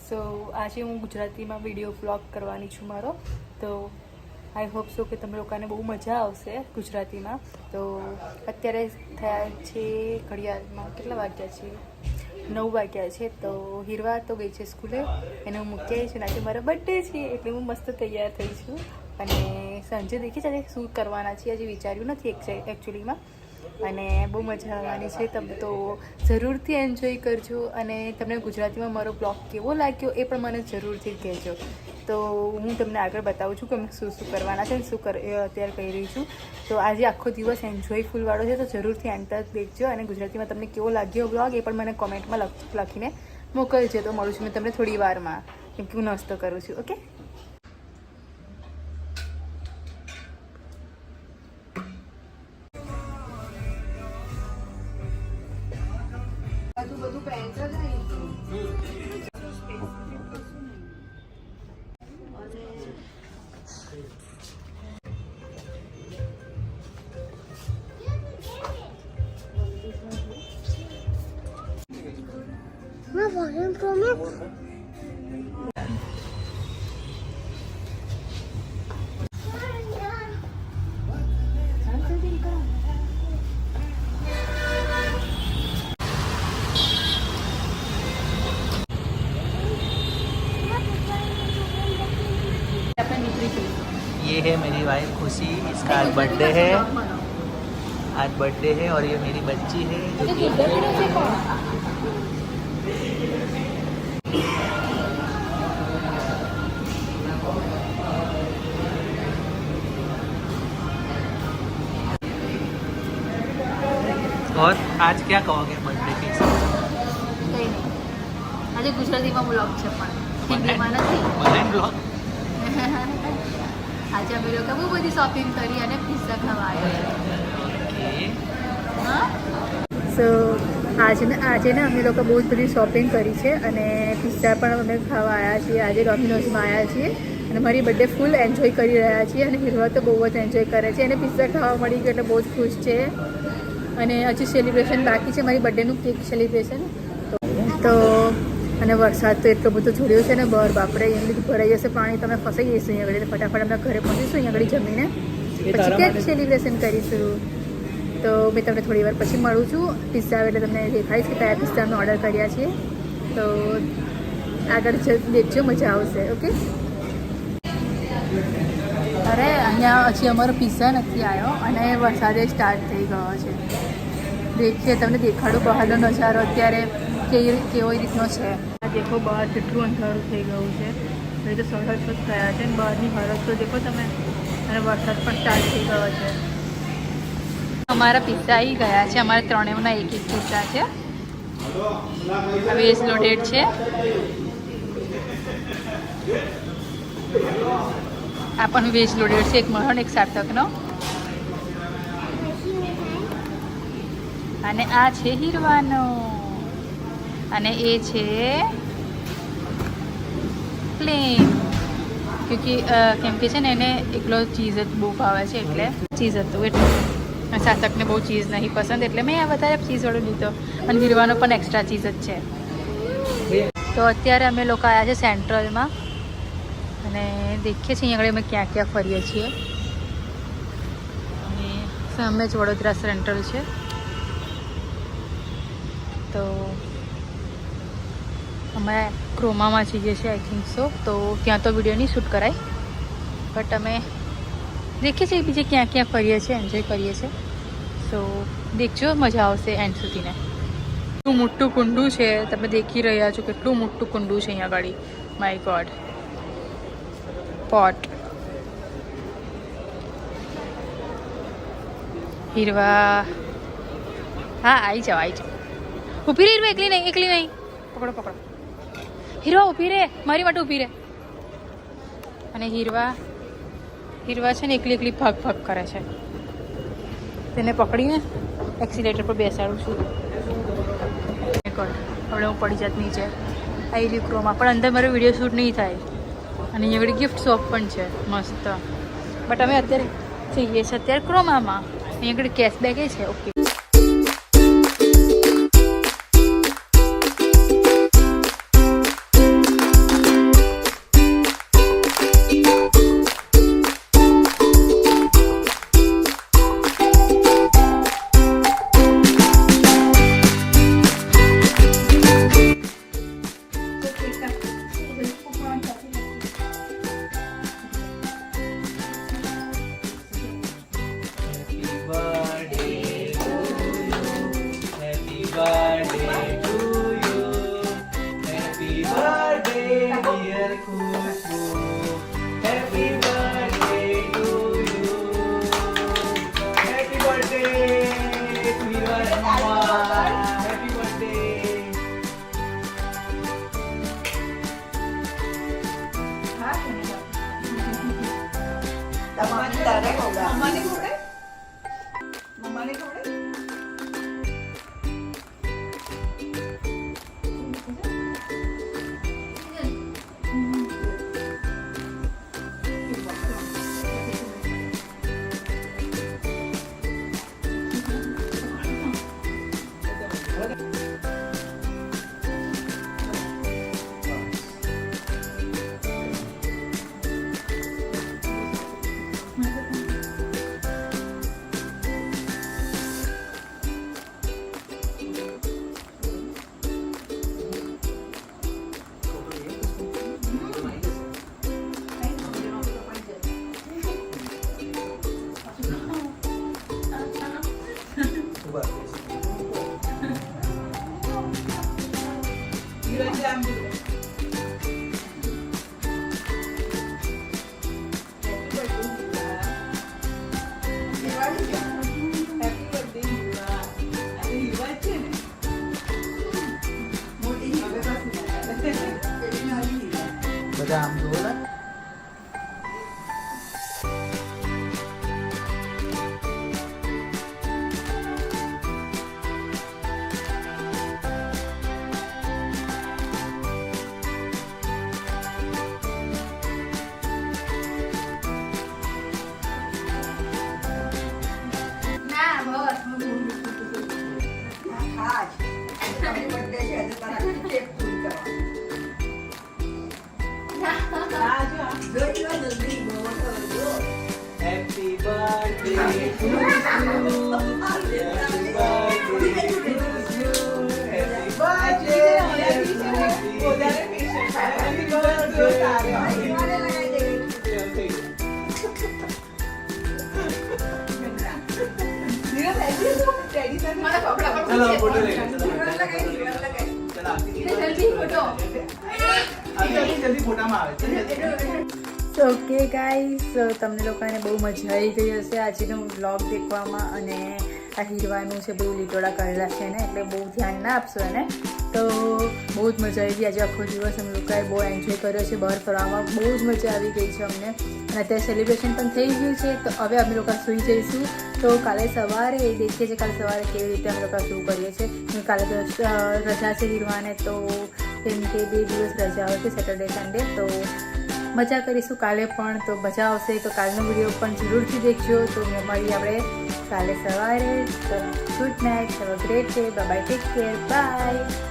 સો આજે હું ગુજરાતીમાં વિડીયો બ્લોગ કરવાની છું મારો. તો આઈ હોપ સો કે તમે લોકોને બહુ મજા આવશે ગુજરાતીમાં. તો અત્યારે થયા છે ઘડિયાળમાં કેટલા વાગ્યા છે? 9 વાગ્યા છે. તો હીરવા તો ગઈ છે સ્કૂલે, એને હું મૂકી આવી છું. આજે મારો બર્થડે છે એટલે હું મસ્ત તૈયાર થઈ છું. અને સાંજે દેખી આજે શું કરવાના છીએ હજી વિચાર્યું નથી એકચ્યુઅલીમાં. અને બહુ મજા આવવાની છે. તમે તો જરૂરથી એન્જોય કરજો. અને તમને ગુજરાતીમાં મારો બ્લોગ કેવો લાગ્યો એ પણ મને જરૂરથી કહેજો. તો હું તમને આગળ બતાવું છું કે અમે શું શું કરવાના છે અને શું અત્યારે કહી રહી છું. તો આજે આખો દિવસ એન્જોયફુલવાળો છે, તો જરૂરથી એન્ડ તક દેખજો. અને ગુજરાતીમાં તમને કેવો લાગ્યો બ્લોગ એ પણ મને કોમેન્ટમાં લખીને મોકલજો. તો મળું છું મેં તમને થોડી વારમાં, કેમ કે હું નાસ્તો કરું છું. ઓકે, બધું પેન્સિલ ये है मेरी वाइफ खुशी, इसका आज बर्थडे है। आज बर्थडे है और ये मेरी बच्ची है जो कि और आज क्या कहोगे बर्थडे के हिसाब से? કંઈ નહીં, આજે ગુજરાતીમાં બ્લોગ છે પણ હિન્દીમાં નથી. બ્લોગ આજે અમે લોકો બહુ બધી શોપિંગ કરી અને પિઝા ખાવા આવ્યા છે. સો આજે ને અમે લોકો બહુ જ બધી શોપિંગ કરી છે અને પિઝા પણ અમે ખાવા આવ્યા છીએ. આજે ડોમિનોઝમાં આવ્યા છીએ અને મારી બર્થડે ફૂલ એન્જોય કરી રહ્યા છીએ. અને હીરવા તો બહુ જ એન્જોય કરે છે. અને પિઝા ખાવા મળી ગયું એટલે બહુ જ ખુશ છે. અને હજી સેલિબ્રેશન બાકી છે, મારી બર્થડેનું કેક સેલિબ્રેશન. તો અને વરસાદ તો એટલો બધો જોડ્યો છે ને બહાર, બાપરે અહીં બધું ભરાઈ જશે પાણી. તમે ફસાઈ જઈશું અહીં આગળ. ફટાફટ અમે ઘરે પહોંચીશું અહીં આગળ જમીને, પછી કેક સેલિબ્રેશન કરીશું. તો મેં તમને થોડી વાર પછી મળું છું. પિઝા એટલે તમને દેખાડીશ કે કયા પિઝાનો ઓર્ડર કર્યા છીએ. તો આગળ દેખજો, મજા આવશે. ઓકે, અરે અહીંયા હજી અમારો પિઝા નથી આવ્યો અને વરસાદે સ્ટાર્ટ થઈ ગયો છે. દેખીએ, તમને દેખાડું બહારનો નજારો અત્યારે કેવો રીતનો છે. આ દેખો બહાર કેટલું અંધારું થઈ ગયું છે. એ તો 6:30 થયા છે અને બહારની હાલત તો દેખો તમે. અને વરસાદ પણ સ્ટાર્ટ થઈ ગયો છે. અમારા પિઝા આવી ગયા છે. અમારે ત્રણેયના એક પિઝા છે. વેજ લોડેડ છે. આ પણ વેજ લોડેડ છે. એક મરણ એક સાર્થકનો. અને આ છે હીરવાનો. અને એ છે પ્લેન. કેમ કે છે ને એને એકલો ચીઝ જ બહુ ભાવે છે, એટલે ચીઝ હતું એટલે. સાર્થકને બહુ ચીઝ નહીં પસંદ એટલે મેં આ વધારે ચીઝવાળો લીધો. અને હીરવાનો પણ એક્સ્ટ્રા ચીઝ જ છે. તો અત્યારે અમે લોકો આવ્યા છે સેન્ટ્રલમાં અને દેખીએ છીએ અહીં આગળ અમે ક્યાં ક્યાં ફરીએ છીએ. અને સામે જ વડોદરા સેન્ટ્રલ છે. તો અમે ક્રોમામાં જઈએ છીએ આઈ થિંક સો. તો ત્યાં તો વિડીયો નહીં શૂટ કરાય, બટ અમે દેખીએ છીએ બીજે ક્યાં ક્યાં ફરીએ છીએ, એન્જોય કરીએ છીએ. સો દેખજો, મજા આવશે એન્ડ સુધીને. કેટલું મોટું કુંડું છે, તમે દેખી રહ્યા છો કેટલું મોટું કુંડું છે અહીંયા આગળ. My God. પોટ. હીરવા, હા આવી જાઓ. ઊભી રહી હીરવા, એકલી નહીં. પકડો. હીરવા ઊભી રહે, મારી માટે ઊભી રહે. અને હીરવા છે ને એકલી ભાગ કરે છે. તેને પકડીને એક્સિલેટર પર બેસાડું છું. હવે હું પડી જાત નીચે. આવી રહ્યું ક્રોમાં, પણ અંદર મારો વિડીયો શૂટ નહીં થાય. અને અહીંયા આગળ ગિફ્ટ શોપ પણ છે મસ્ત. બટ અમે અત્યારે જઈએ છીએ અત્યારે ક્રોમામાં. અહીંયા આગળ કેશબેક છે. Okay, Khushboo happy birthday to you happy birthday to your mamma happy birthday બધા આમ જોલા Happy birthday to you. Happy birthday to you. Happy birthday. Happy चलो फोटो ले जल्दी फोटा में આવે સો ઓકે ગાઈસ, તમને લોકોને બહુ મજા આવી ગઈ હશે આજનો વ્લોગ દેખવામાં. અને આ હીરવાનું છે બધું લીટોડા કરેલા છે ને, એટલે બહુ ધ્યાન ના આપશો એને. તો બહુ જ મજા આવી ગઈ આજે આખો દિવસ. અમે લોકોએ બહુ એન્જોય કર્યો છે બહાર ફરવામાં, બહુ જ મજા આવી ગઈ છે અમને. અને અત્યારે સેલિબ્રેશન પણ થઈ ગયું છે. તો હવે અમે લોકો સૂઈ જઈશું. તો કાલે સવારે દેખીએ છીએ કાલે સવારે કેવી રીતે અમે લોકો શું કરીએ છીએ. કાલે તો રજા છે હીરવાને, તો કેમ કે 2 દિવસ રજા હોય છે, સેટરડે સન્ડે. તો મજા કરીશું કાલે પણ. તો મજા આવશે તો કાલનો વિડીયો પણ જરૂરથી દેખજો. તો મળીએ આપણે કાલે સવારે. તો good night, have a great day, bye bye, take care, by.